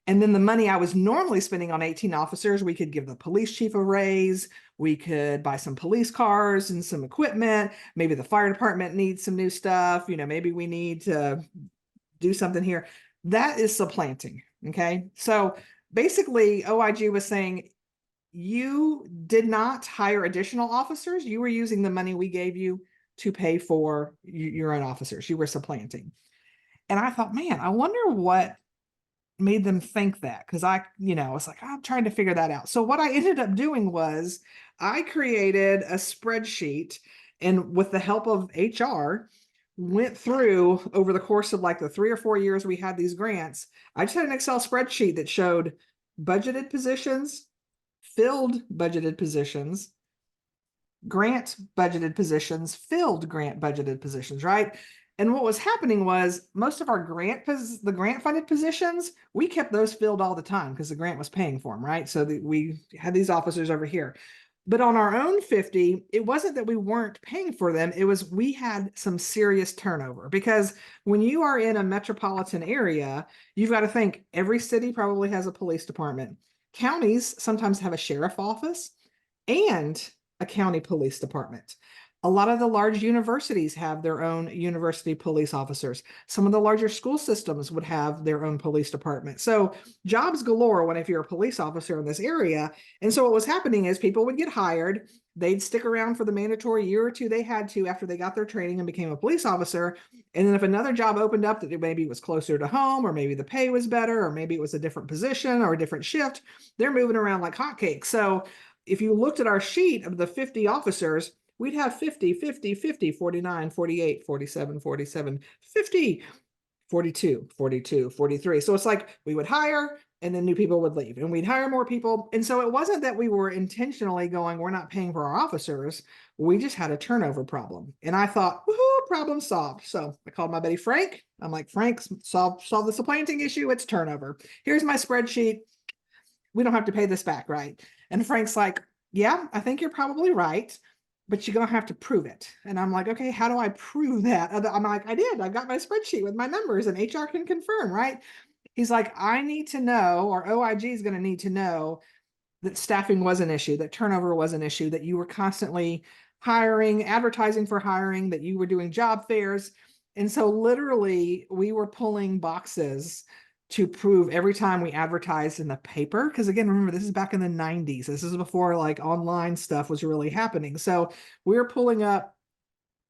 And then the money I was normally spending on 18 officers, we could give the police chief a raise. We could buy some police cars and some equipment. Maybe the fire department needs some new stuff. Maybe we need to do something here. That is supplanting. Okay. So basically, OIG was saying, you did not hire additional officers. You were using the money we gave you to pay for your own officers. You were supplanting. And I thought, man, I wonder what made them think that, because I was like, I'm trying to figure that out. So what I ended up doing was I created a spreadsheet, and with the help of HR, went through over the course of like the 3 or 4 years we had these grants. I just had an Excel spreadsheet that showed budgeted positions, filled budgeted positions, grant budgeted positions, filled grant budgeted positions, right? And what was happening was most of our the grant funded positions, we kept those filled all the time because the grant was paying for them, right? So we had these officers over here. But on our own 50, it wasn't that we weren't paying for them. It was we had some serious turnover, because when you are in a metropolitan area, you've got to think every city probably has a police department. Counties sometimes have a sheriff office and a county police department. A lot of the large universities have their own university police officers. Some of the larger school systems would have their own police department. So jobs galore if you're a police officer in this area. And so what was happening is people would get hired. They'd stick around for the mandatory year or two they had to after they got their training and became a police officer. And then if another job opened up that maybe was closer to home, or maybe the pay was better, or maybe it was a different position or a different shift, they're moving around like hotcakes. So if you looked at our sheet of the 50 officers, we'd have 50, 50, 50, 49, 48, 47, 47, 50, 42, 42, 43. So it's like we would hire and then new people would leave, and we'd hire more people. And so it wasn't that we were intentionally going, we're not paying for our officers. We just had a turnover problem. And I thought, woohoo, problem solved. So I called my buddy Frank. I'm like, Frank, solve the supplanting issue. It's turnover. Here's my spreadsheet. We don't have to pay this back, right? And Frank's like, yeah, I think you're probably right, but you're going to have to prove it. And I'm like, okay, how do I prove that? I'm like, I've got my spreadsheet with my numbers and HR can confirm, right? He's like, I need to know, or OIG is going to need to know that staffing was an issue, that turnover was an issue, that you were constantly hiring, advertising for hiring, that you were doing job fairs. And so literally we were pulling boxes to prove every time we advertised in the paper. Because again, remember, this is back in the 90s. This is before like online stuff was really happening. So we were pulling up,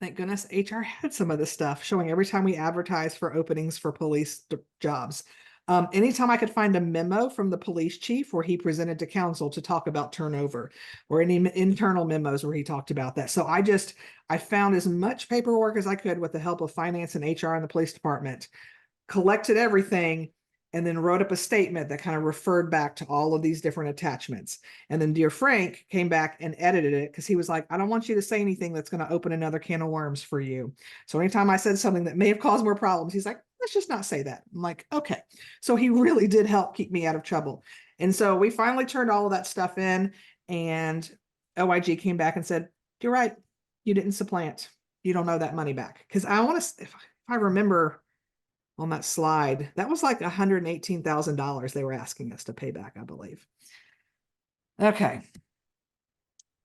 thank goodness HR had some of this stuff showing every time we advertised for openings for police jobs. Anytime I could find a memo from the police chief where he presented to council to talk about turnover, or any internal memos where he talked about that. So I found as much paperwork as I could with the help of finance and HR in the police department, collected everything, and then wrote up a statement that kind of referred back to all of these different attachments. And then dear Frank came back and edited it, because he was like, I don't want you to say anything that's going to open another can of worms for you. So anytime I said something that may have caused more problems, he's like, let's just not say that. I'm like, okay. So he really did help keep me out of trouble. And so we finally turned all of that stuff in, and OIG came back and said, you're right. You didn't supplant. You don't owe that money back. Because I want to, if I remember on that slide, that was like $118,000 they were asking us to pay back, I believe. Okay.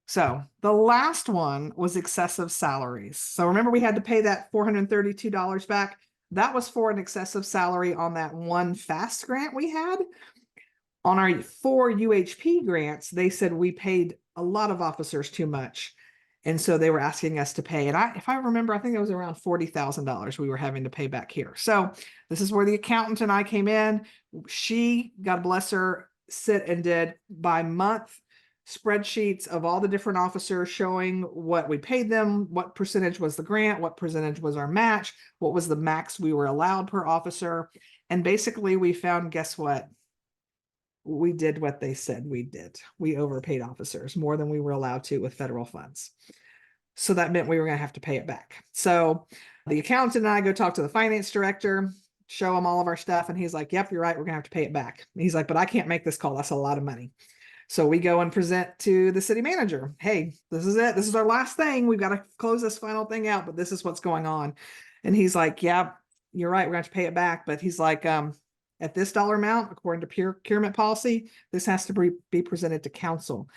So the last one was excessive salaries. So remember, we had to pay that $432 back. That was for an excessive salary on that one FAST grant we had. On our 4 UHP grants, they said we paid a lot of officers too much. And so they were asking us to pay. And if I remember, I think it was around $40,000 we were having to pay back here. So this is where the accountant and I came in. She, God bless her, sit and did by month spreadsheets of all the different officers showing what we paid them, what percentage was the grant, what percentage was our match, what was the max we were allowed per officer. And basically we found, guess what? We did what they said we did. We overpaid officers more than we were allowed to with federal funds. So that meant we were going to have to pay it back. So the accountant and I go talk to the finance director. show him all of our stuff. And he's like, yep, you're right. We're gonna have to pay it back. And he's like, but I can't make this call. That's a lot of money. So we go and present to the city manager. Hey, this is it. This is our last thing. We've got to close this final thing out, but this is what's going on. And he's like, yeah, you're right. We're going to have to pay it back. But he's like, at this dollar amount, according to procurement policy, this has to be presented to council.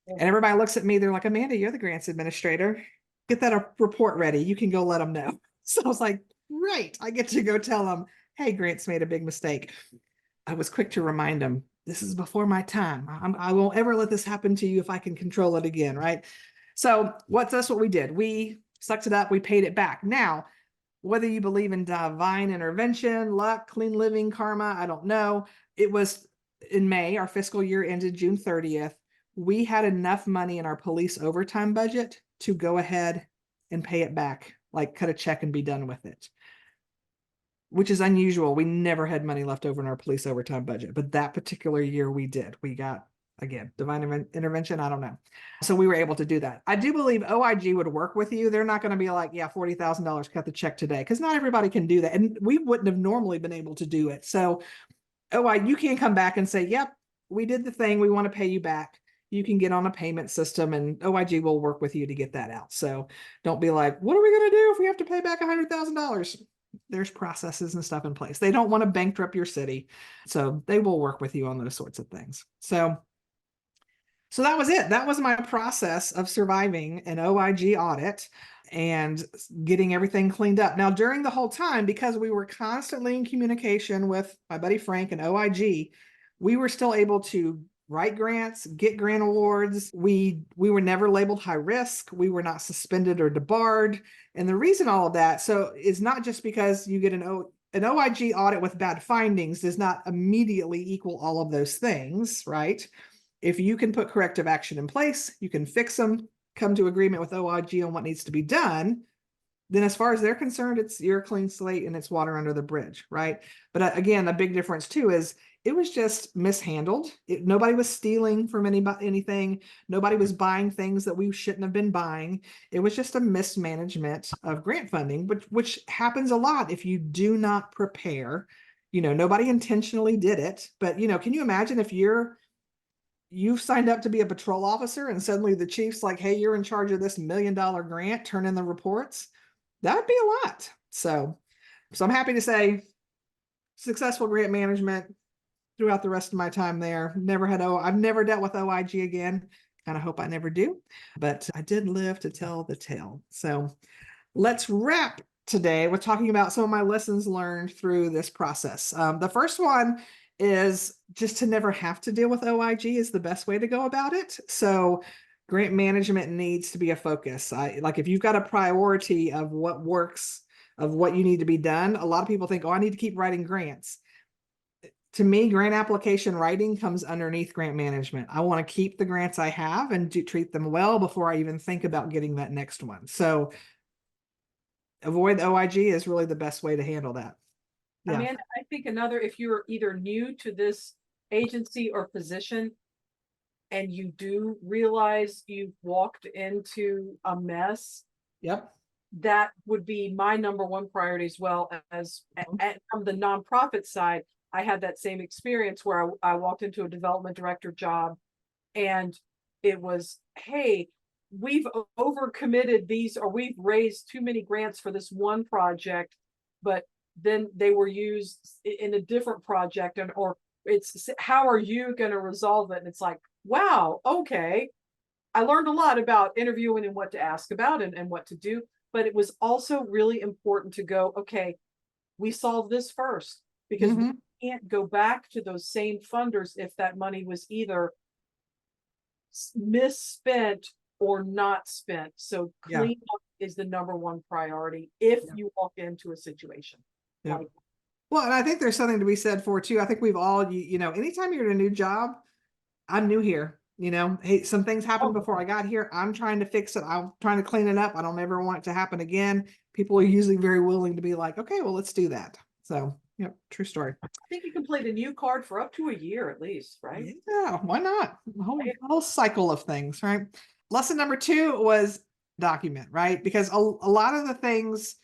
And everybody looks at me. They're like, Amanda, you're the grants administrator. Get that report ready. You can go let them know. So I was like, right. I get to go tell them, hey, grants made a big mistake. I was quick to remind them, this is before my time. I won't ever let this happen to you if I can control it again, right? So that's what we did. We sucked it up. We paid it back. Now, whether you believe in divine intervention, luck, clean living, karma, I don't know. It was in May, our fiscal year ended June 30th. We had enough money in our police overtime budget to go ahead and pay it back, like cut a check and be done with it, which is unusual. We never had money left over in our police overtime budget, but that particular year we did. We got, again, divine intervention. I don't know. So we were able to do that. I do believe OIG would work with you. They're not going to be like, yeah, $40,000, cut the check today, because not everybody can do that. And we wouldn't have normally been able to do it. So you can come back and say, yep, we did the thing. We want to pay you back. You can get on a payment system and OIG will work with you to get that out. So don't be like, what are we going to do if we have to pay back $100,000? There's processes and stuff in place. They don't want to bankrupt your city. So they will work with you on those sorts of things. So that was it. That was my process of surviving an OIG audit and getting everything cleaned up. Now, during the whole time, because we were constantly in communication with my buddy Frank and OIG, we were still able to write grants, get grant awards. We were never labeled high risk. We were not suspended or debarred. And the reason all of that, so is not just because you get an OIG audit with bad findings does not immediately equal all of those things, right? If you can put corrective action in place, you can fix them, come to agreement with OIG on what needs to be done, then as far as they're concerned, you're a clean slate and it's water under the bridge, right? But again, the big difference too is it was just mishandled. Nobody was stealing from anything. Nobody was buying things that we shouldn't have been buying. It was just a mismanagement of grant funding, which happens a lot if you do not prepare. Nobody intentionally did it, but can you imagine if you've signed up to be a patrol officer and suddenly the chief's like, hey, you're in charge of this $1 million grant, turn in the reports? That would be a lot. So I'm happy to say successful grant management throughout the rest of my time there. I've never dealt with OIG again. Kind of hope I never do, but I did live to tell the tale. So let's wrap today with talking about some of my lessons learned through this process. The first one is just to never have to deal with OIG is the best way to go about it. So grant management needs to be a focus. If you've got a priority of what works, of what you need to be done, a lot of people think, oh, I need to keep writing grants. To me, grant application writing comes underneath grant management. I want to keep the grants I have and treat them well before I even think about getting that next one. So avoid OIG is really the best way to handle that. Yeah. Amanda, I think if you're either new to this agency or position, and you do realize you've walked into a mess, yep, that would be my number one priority as well. As from the nonprofit side, I had that same experience where I walked into a development director job and it was, hey, we've overcommitted these, or we've raised too many grants for this one project, but then they were used in a different project, or it's, how are you going to resolve it? And it's like, wow, okay. I learned a lot about interviewing and what to ask about and what to do, but it was also really important to go, okay, we solve this first, because we can't go back to those same funders if that money was either misspent or not spent. So cleanup is the number one priority if you walk into a situation. Well, and I think there's something to be said for too. I think we've all, anytime you're in a new job, I'm new here, hey, some things happened before I got here. I'm trying to fix it. I'm trying to clean it up. I don't ever want it to happen again. People are usually very willing to be like, okay, well, let's do that. So, true story. I think you can play the new card for up to a year at least, right? Yeah, why not? A whole cycle of things, right? Lesson number 2 was document, right? Because a lot of the things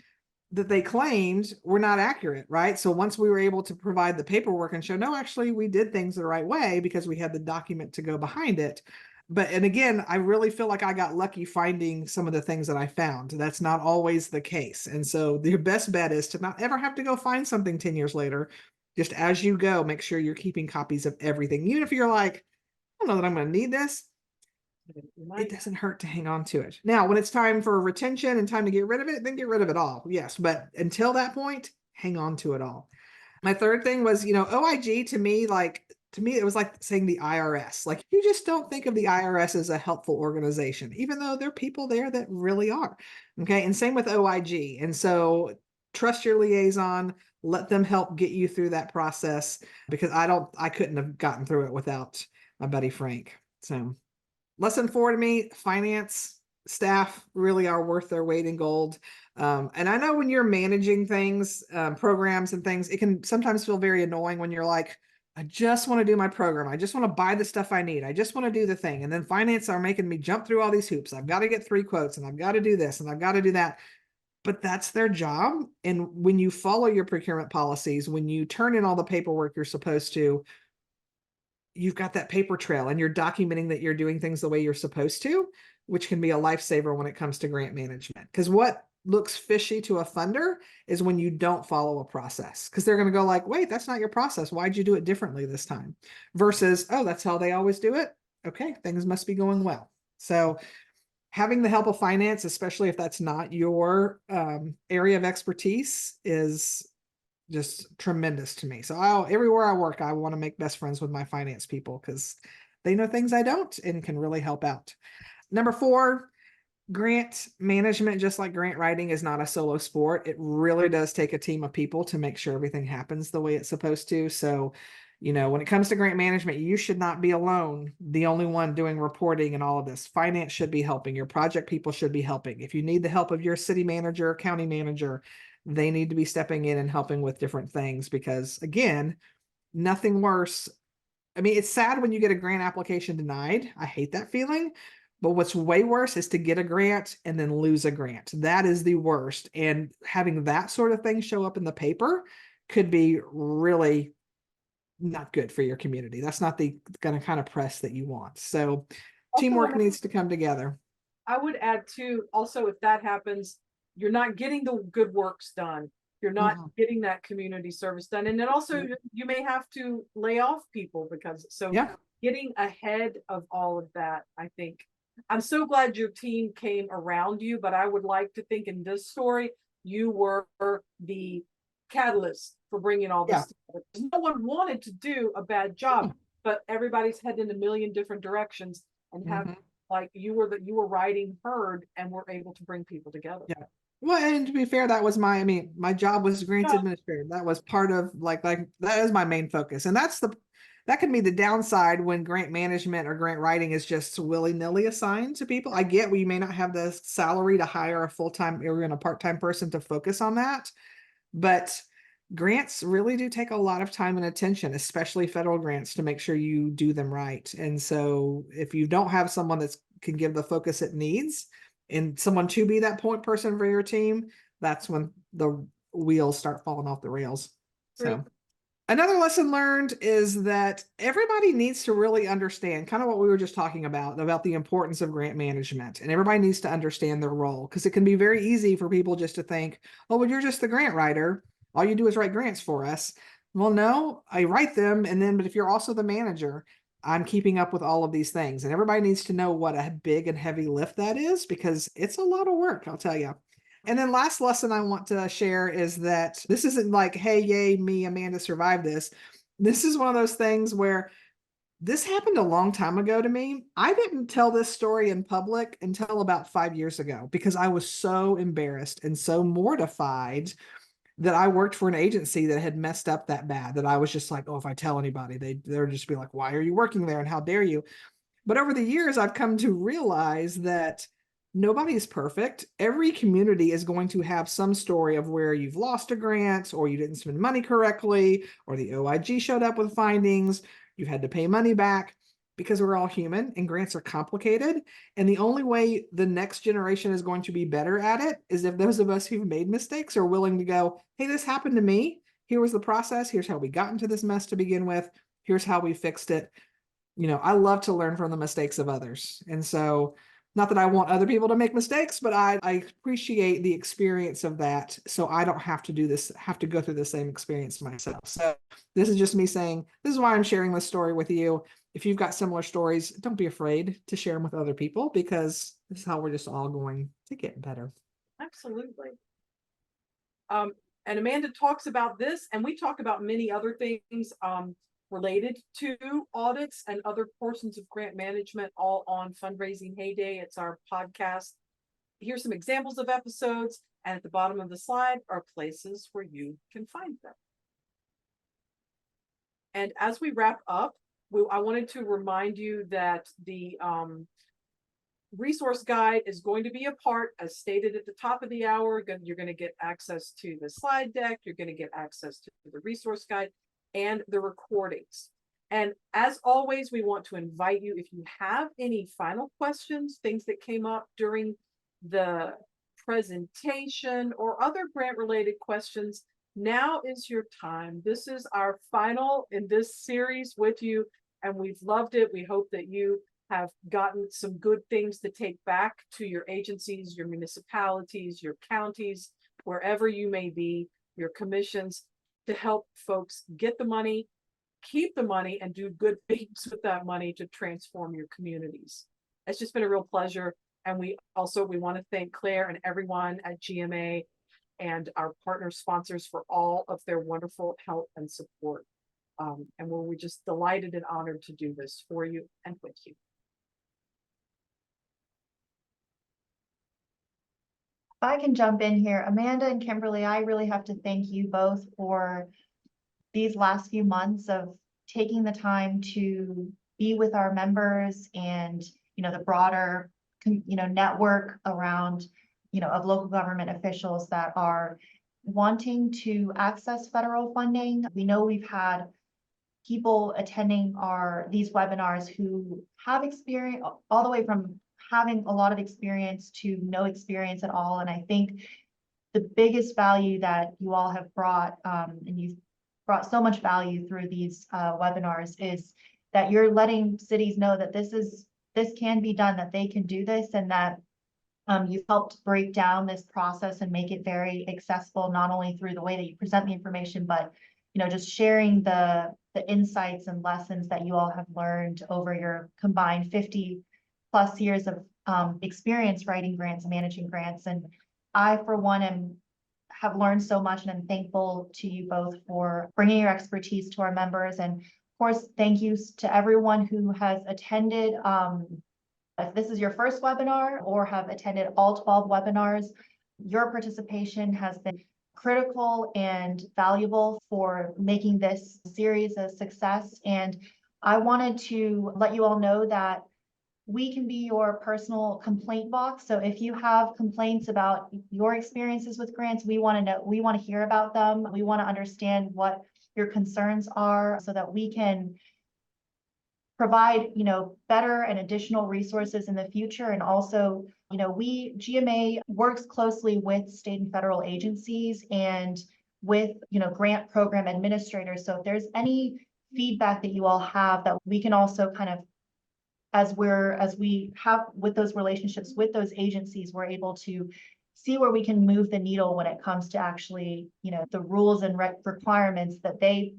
that they claimed were not accurate, right? So once we were able to provide the paperwork and show, no, actually we did things the right way because we had the document to go behind it. But, and again, I really feel like I got lucky finding some of the things that I found. That's not always the case. And so your best bet is to not ever have to go find something 10 years later. Just as you go, make sure you're keeping copies of everything. Even if you're like, I don't know that I'm going to need this, it doesn't hurt to hang on to it. Now, when it's time for retention and time to get rid of it, then get rid of it all. Yes. But until that point, hang on to it all. My third thing was, OIG to me, it was like saying the IRS. Like, you just don't think of the IRS as a helpful organization, even though there are people there that really are. Okay. And same with OIG. And so trust your liaison, let them help get you through that process, because I couldn't have gotten through it without my buddy Frank. So lesson 4 to me, finance staff really are worth their weight in gold. And I know when you're managing things, programs and things, it can sometimes feel very annoying when you're like, I just want to do my program. I just want to buy the stuff I need. I just want to do the thing. And then finance are making me jump through all these hoops. I've got to get 3 quotes and I've got to do this and I've got to do that. But that's their job. And when you follow your procurement policies, when you turn in all the paperwork you're supposed to, you've got that paper trail and you're documenting that you're doing things the way you're supposed to, which can be a lifesaver when it comes to grant management. Because what looks fishy to a funder is when you don't follow a process, because they're going to go like, wait, that's not your process. Why'd you do it differently this time? Versus, oh, that's how they always do it. Okay, things must be going well. So having the help of finance, especially if that's not your area of expertise, is just tremendous to me. So everywhere I work, I want to make best friends with my finance people because they know things I don't and can really help out. Number 4, grant management, just like grant writing, is not a solo sport. It really does take a team of people to make sure everything happens the way it's supposed to. So, when it comes to grant management, you should not be alone, the only one doing reporting and all of this. Finance should be helping. Your project people should be helping. If you need the help of your city manager, county manager, they need to be stepping in and helping with different things, because again, nothing worse. I mean, it's sad when you get a grant application denied. I hate that feeling. But what's way worse is to get a grant and then lose a grant. That is the worst. And having that sort of thing show up in the paper could be really not good for your community. That's not the kind of press that you want. So teamwork needs to come together. I would add too, also, if that happens, you're not getting the good works done. You're not getting that community service done. And then also you may have to lay off people because, getting ahead of all of that, I think. I'm so glad your team came around you, but I would like to think in this story, you were the catalyst for bringing all this together. No one wanted to do a bad job, but everybody's heading in a million different directions, and have like you were riding herd and were able to bring people together. Yeah. Well, and to be fair, that was my job was grants administrator. That was part of like that is my main focus. And that can be the downside when grant management or grant writing is just willy-nilly assigned to people. I get we may not have the salary to hire a full-time or even a part-time person to focus on that, but grants really do take a lot of time and attention, especially federal grants, to make sure you do them right. And so if you don't have someone that can give the focus it needs and someone to be that point person for your team, that's when the wheels start falling off the rails. So another lesson learned is that everybody needs to really understand kind of what we were just talking about the importance of grant management, and everybody needs to understand their role, because it can be very easy for people just to think, oh, well, you're just the grant writer. All you do is write grants for us. Well, no, I write them. But if you're also the manager, I'm keeping up with all of these things, and everybody needs to know what a big and heavy lift that is, because it's a lot of work, I'll tell you. And then last lesson I want to share is that this isn't like, hey, yay, me, Amanda, survived this. This is one of those things where this happened a long time ago to me. I didn't tell this story in public until about 5 years ago, because I was so embarrassed and so mortified that I worked for an agency that had messed up that bad, that I was just like, oh, if I tell anybody, they're just be like, why are you working there? And how dare you? But over the years, I've come to realize that nobody's perfect. Every community is going to have some story of where you've lost a grant, or you didn't spend money correctly, or the OIG showed up with findings, you had to pay money back. because we're all human and grants are complicated. And the only way the next generation is going to be better at it is if those of us who've made mistakes are willing to go, hey, this happened to me. Here was the process. Here's how we got into this mess to begin with. Here's how we fixed it. I love to learn from the mistakes of others. And so, not that I want other people to make mistakes, but I appreciate the experience of that. So I don't have to go through the same experience myself. So this is just me saying, this is why I'm sharing this story with you. If you've got similar stories, don't be afraid to share them with other people, because this is how we're just all going to get better. Absolutely. And Amanda talks about this, and we talk about many other things related to audits and other portions of grant management, all on Fundraising Heyday. It's our podcast. Here's some examples of episodes, and at the bottom of the slide are places where you can find them. And as we wrap up, I wanted to remind you that the resource guide is going to be a part, as stated at the top of the hour. You're going to get access to the slide deck. You're going to get access to the resource guide and the recordings. And as always, we want to invite you, if you have any final questions, things that came up during the presentation or other grant related questions, now is your time. This is our final in this series with you, and we've loved it. We hope that you have gotten some good things to take back to your agencies, your municipalities, your counties, wherever you may be, your commissions, to help folks get the money, keep the money, and do good things with that money to transform your communities. It's just been a real pleasure. And we want to thank Claire and everyone at GMA and our partner sponsors for all of their wonderful help and support. And we're just delighted and honored to do this for you and with you. If I can jump in here, Amanda and Kimberly, I really have to thank you both for these last few months of taking the time to be with our members and, the broader, network around, of local government officials that are wanting to access federal funding. We know we've had people attending these webinars who have experience, all the way from having a lot of experience to no experience at all. And I think the biggest value that you all have brought, and you've brought so much value through these webinars, is that you're letting cities know that this can be done, that they can do this, and that you've helped break down this process and make it very accessible, not only through the way that you present the information, but just sharing the insights and lessons that you all have learned over your combined 50+ years of experience writing grants and managing grants. And I, for one, have learned so much, and I'm thankful to you both for bringing your expertise to our members. And of course, thank yous to everyone who has attended. If this is your first webinar or have attended all 12 webinars, your participation has been critical and valuable for making this series a success. And I wanted to let you all know that we can be your personal complaint box. So if you have complaints about your experiences with grants, we want to know, we want to hear about them. We want to understand what your concerns are so that we can provide, better and additional resources in the future. And also, GMA works closely with state and federal agencies and with, grant program administrators. So if there's any feedback that you all have, that we can also kind of, as we have with those relationships with those agencies, we're able to see where we can move the needle when it comes to actually, the rules and requirements that they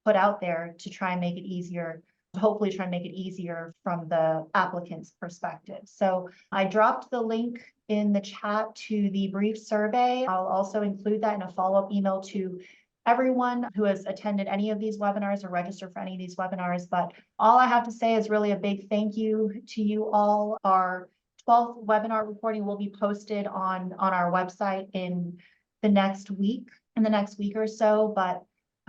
put out there to try and make it easier, hopefully try and make it easier from the applicant's perspective. So I dropped the link in the chat to the brief survey. I'll also include that in a follow-up email to everyone who has attended any of these webinars or registered for any of these webinars. But all I have to say is really a big thank you to you all. Our 12th webinar recording will be posted on our website in the next week or so. But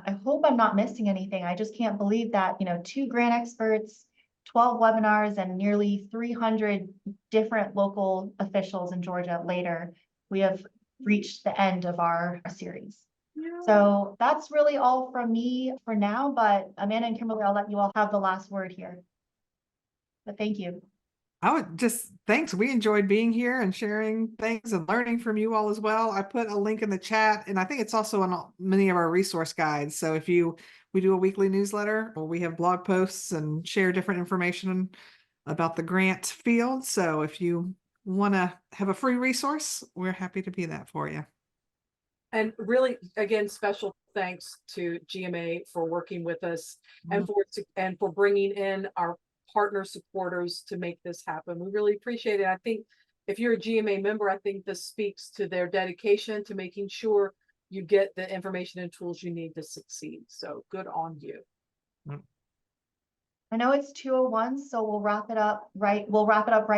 I hope I'm not missing anything. I just can't believe that, 2 grant experts, 12 webinars, and nearly 300 different local officials in Georgia later, we have reached the end of our series. Yeah. So that's really all from me for now, but Amanda and Kimberly, I'll let you all have the last word here. but thank you. I would just, thanks. We enjoyed being here and sharing things and learning from you all as well. I put a link in the chat, and I think it's also on many of our resource guides. So if we do a weekly newsletter, or we have blog posts and share different information about the grant field. So if you want to have a free resource, we're happy to be that for you. And really, again, special thanks to GMA for working with us and for bringing in our partner supporters to make this happen. We really appreciate it. I think if you're a GMA member, I think this speaks to their dedication to making sure you get the information and tools you need to succeed. So good on you. I know it's 2:01, so we'll wrap it up right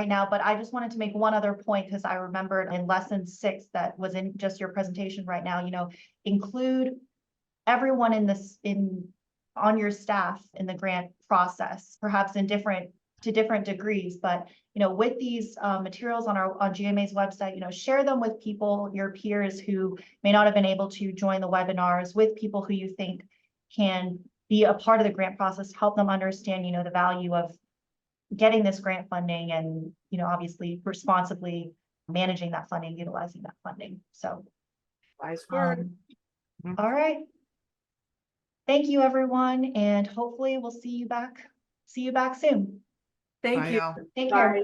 now, but I just wanted to make one other point because I remembered in lesson 6 that was in just your presentation right now, include everyone on your staff in the grant process, perhaps to different degrees, but with these materials on GMA's website, share them with people, your peers who may not have been able to join the webinars, with people who you think can be a part of the grant process, help them understand, the value of getting this grant funding and, obviously responsibly managing that funding, utilizing that funding. So, Nice work. All right. Thank you, everyone, and hopefully we'll see you back soon. Thank Bye, you. y'all. Take care. Bye.